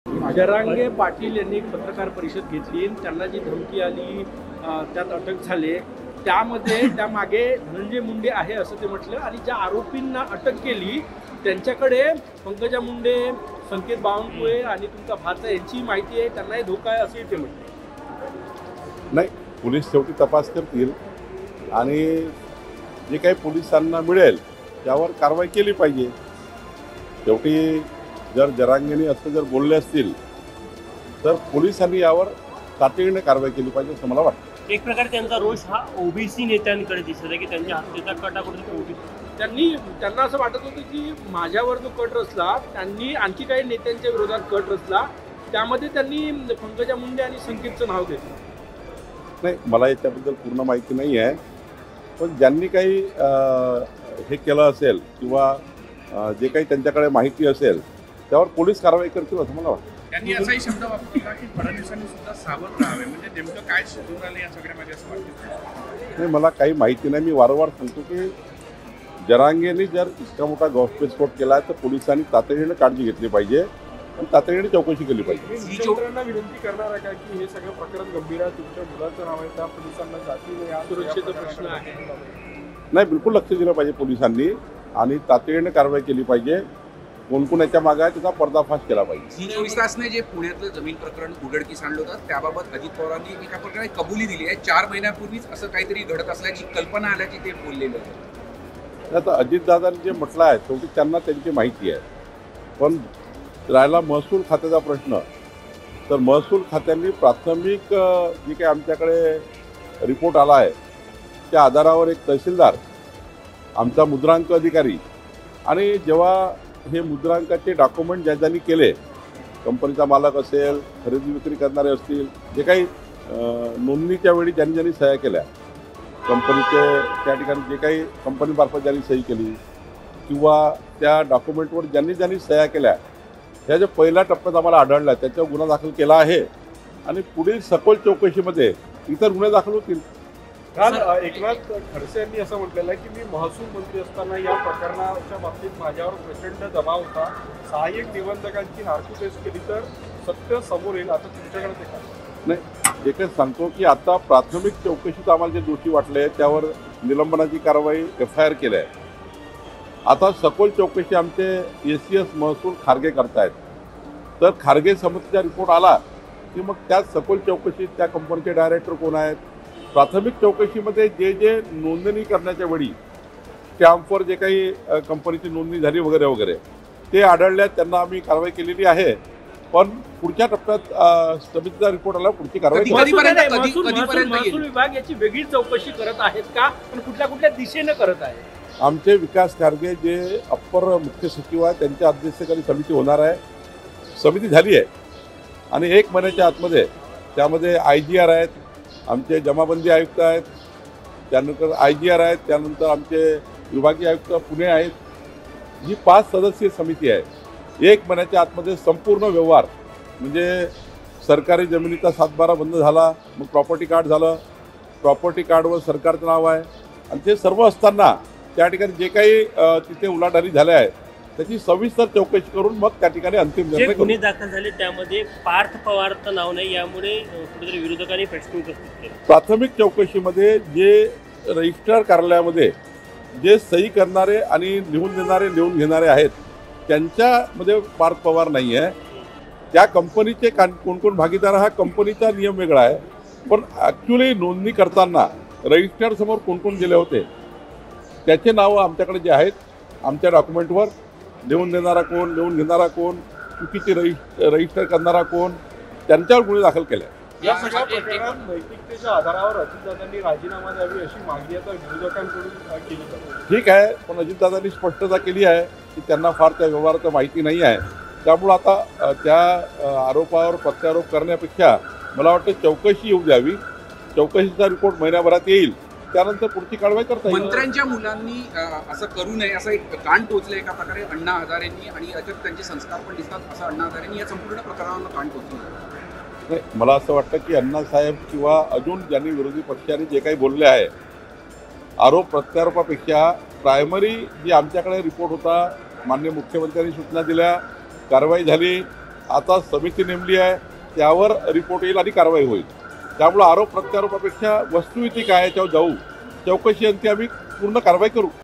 जरांगे पाटील यांनी एक पत्रकार परिषद घेतली आणि त्यांना जी धमकी आली त्यात अटक झाली त्यामध्ये त्यामागे धनंजय मुंडे आहे असं ते म्हटलं आणि ज्या आरोपींना अटक केली त्यांच्याकडे पंकजा मुंडे, संकेत बावनकुळे आणि तुमचा भाचा यांची माहिती आहे, त्यांनाही धोका आहे असंही ते म्हटलं. नाही, पोलीस शेवटी तपास करतील आणि जे काही पोलिसांना मिळेल त्यावर कारवाई केली पाहिजे. शेवटी जर जरांगेने असं जर बोलले असतील तर पोलिसांनी यावर तातडीने कारवाई केली पाहिजे असं मला वाटतं. एक प्रकारे त्यांचा रोष हा ओबीसी नेत्यांकडे दिसत आहे की त्यांच्या हत्येचा कटाकडून ओबीसी त्यांना असं वाटत होतं की माझ्यावर जो कट रचला त्यांनी आणखी काही नेत्यांच्या विरोधात कट रचला, त्यामध्ये त्यांनी पंकजा मुंडे आणि संकेतचं नाव घेतलं. नाही, मला याच्याबद्दल पूर्ण माहिती नाही आहे, पण ज्यांनी काही हे केलं असेल किंवा जे काही त्यांच्याकडे माहिती असेल त्यावर पोलीस कारवाई करतील असं मला वाटतं. त्यांनी असाही शब्द वापरला की फडणवीसांनी सुद्धा सावध राहावे, म्हणजे नेमकं काय शिजून आले या सगळ्यामध्ये असं वाटतं. नाही, मला काही माहिती नाही. मी वारंवार सांगतो की जरांगेने जर इतका मोठा गौप्यस्फोट केला तर पोलिसांनी तातडीने काळजी घेतली पाहिजे आणि तातडीने चौकशी केली पाहिजे. मुख्यमंत्र्यांना विनंती करणार आहे का की हे सगळं प्रकरण गंभीर आहे, तुमच्या मुलाचं नाव आहे, त्या पोलिसांना जाती सुरक्षेचा प्रश्न आहे? नाही, बिलकुल लक्ष दिलं पाहिजे पोलिसांनी आणि तातडीने कारवाई केली पाहिजे. कोण कोण याच्या मागे आहे त्याचा पर्दाफाश केला पाहिजे. 24 तासने जे पुण्यातलं जमीन प्रकरण उघडकीस आणलं होतं त्याबाबत अजित पवारांनी एका प्रकारे कबुली दिली आहे. 4 महिन्यापूर्वीच असं काहीतरी घडत असल्याची कल्पना आल्याची ते बोललेलं होतं. आता अजितदादांनी जे म्हटलं आहे शेवटी त्यांना त्यांची माहिती आहे, पण राहिला महसूल खात्याचा प्रश्न, तर महसूल खात्यांनी प्राथमिक जे काही आमच्याकडे रिपोर्ट आला आहे त्या आधारावर एक तहसीलदार, आमचा मुद्रांक अधिकारी आणि जेव्हा हे मुद्रांकाचे डॉक्युमेंट ज्या ज्यांनी केले, कंपनीचा मालक असेल, खरेदी विक्री करणारे असतील, जे काही नोंदणीच्या वेळी ज्यांनी ज्यांनी सह्या केल्या, कंपनीचे त्या ठिकाणी जे काही कंपनीमार्फत ज्यांनी सही केली किंवा त्या डॉक्युमेंटवर ज्यांनी ज्यांनी सह्या केल्या, ह्या ज्या पहिल्या टप्प्यात आम्हाला आढळल्या त्याच्यावर गुन्हा दाखल केला आहे आणि पुढील सखोल चौकशीमध्ये इतर गुन्हे दाखल होतील. काल एकनाथ खडसे यांनी असं म्हटलेलं आहे की मी महसूल मंत्री असताना या प्रकरणाच्या बाबतीत माझ्यावर प्रचंड दबाव होता, सहाय्यक निबंधकांची नार्कोटेस केली तर सत्य समोर येईल. आता तुमच्याकडे ते काय? नाही, एकच सांगतो की आता प्राथमिक चौकशीत आम्हाला जे दोषी वाटले त्यावर निलंबनाची कारवाई FIR केली आहे. आता सखोल चौकशी आमचे ACS महसूल खारगे करतायत, तर खारगे समितीचा रिपोर्ट आला की मग त्याच सखोल चौकशीत त्या कंपनीचे डायरेक्टर कोण आहेत, प्राथमिक चौकशीमध्ये जे जे नोंदणी करण्याच्या वेळी स्टॅम्पवर जे काही कंपनीची नोंदणी झाली वगैरे वगैरे ते आढळल्यात, त्यांना आम्ही कारवाई केलेली आहे. पण पुढच्या टप्प्यात समितीचा रिपोर्ट आला, पुढची कारवाई महसूल विभाग याची वेगळी चौकशी करत आहेत का, पण कुठल्या कुठल्या दिशेने करत आहे? आमचे विकास खारगे जे अप्पर मुख्य सचिव आहेत त्यांच्या अध्यक्षतेखाली समिती होणार आहे. समिती झाली आहे आणि 1 महिन्याच्या आतमध्ये त्यामध्ये IGR आहेत, आमचे जमाबंदी आयुक्त आहेत, त्यानंतर IGR आहेत, त्यानंतर आमचे विभागीय आयुक्त पुणे आहेत. ही 5 सदस्यीय समिती आहे. 1 महिन्याच्या आतमध्ये संपूर्ण व्यवहार, म्हणजे सरकारी जमिनीचा 7/12 बंद झाला, मग प्रॉपर्टी कार्ड झालं, प्रॉपर्टी कार्डवर सरकारचं नाव आहे आणि ते सर्व असताना त्या ठिकाणी जे काही तिथे उलाढाली झाल्या आहेत त्याची सविस्तर चौकशी करून मग त्या ठिकाणी अंतिम निर्णय गुन्हे दाखल झाले त्यामध्ये पार्थ पवारचं नाव नाही, यामुळे कुठेतरी विरोधकांनी प्रश्न उपस्थित केला. प्राथमिक चौकशीमध्ये जे रजिस्ट्रार कार्यालयामध्ये जे सही करणारे आणि लिहून घेणारे आहेत त्यांच्यामध्ये पार्थ पवार नाही आहे. त्या कंपनीचे कोण कोण भागीदार हा कंपनीचा नियम वेगळा आहे, पण ॲक्च्युली नोंदणी करताना रजिस्ट्रारसमोर कोण कोण गेले होते त्याचे नावं आमच्याकडे जे आहेत आमच्या डॉक्युमेंटवर, लिहून देणारा कोण, लिहून घेणारा कोण, चुकीची रजिस्टर करणारा कोण, त्यांच्यावर गुन्हे दाखल केले. या सगळ्या प्रकरणात नैतिकतेच्या आधारावर अजितदादांनी राजीनामा द्यावी अशी मागणी आता विरोधकांकडून केली जाते. ठीक आहे, पण अजितदादांनी स्पष्टता केली आहे की त्यांना फार त्या व्यवहाराचं माहिती नाही आहे. त्यामुळं आता त्या आरोपावर प्रत्यारोप करण्यापेक्षा मला वाटतं चौकशी येऊ द्यावी. चौकशीचा रिपोर्ट महिन्याभरात येईल, त्यानंतर पुढची कारवाई करता येईल. मंत्र्यांच्या मुलांनी असं करू नये असं एक कान टोचलं एका प्रकारे अण्णा हजारेंनी आणि याच्यात त्यांचे संस्कार पण दिसतात असं अण्णा हजारेंनी या संपूर्ण प्रकरणावर कान टोचलं. नाही, मला असं वाटतं की अण्णासाहेब किंवा अजून ज्यांनी विरोधी पक्षाने जे काही बोलले आहे, आरोप प्रत्यारोपापेक्षा प्रायमरी जी आमच्याकडे रिपोर्ट होता, माननीय मुख्यमंत्र्यांनी सूचना दिल्या, कारवाई झाली आता समिती नेमली आहे, त्यावर रिपोर्ट येईल आणि कारवाई होईल. त्यामुळं आरोप प्रत्यारोपापेक्षा वस्तुस्थिती काय याच्यावर जाऊ, चौकशी अंती आम्ही पूर्ण कारवाई करू.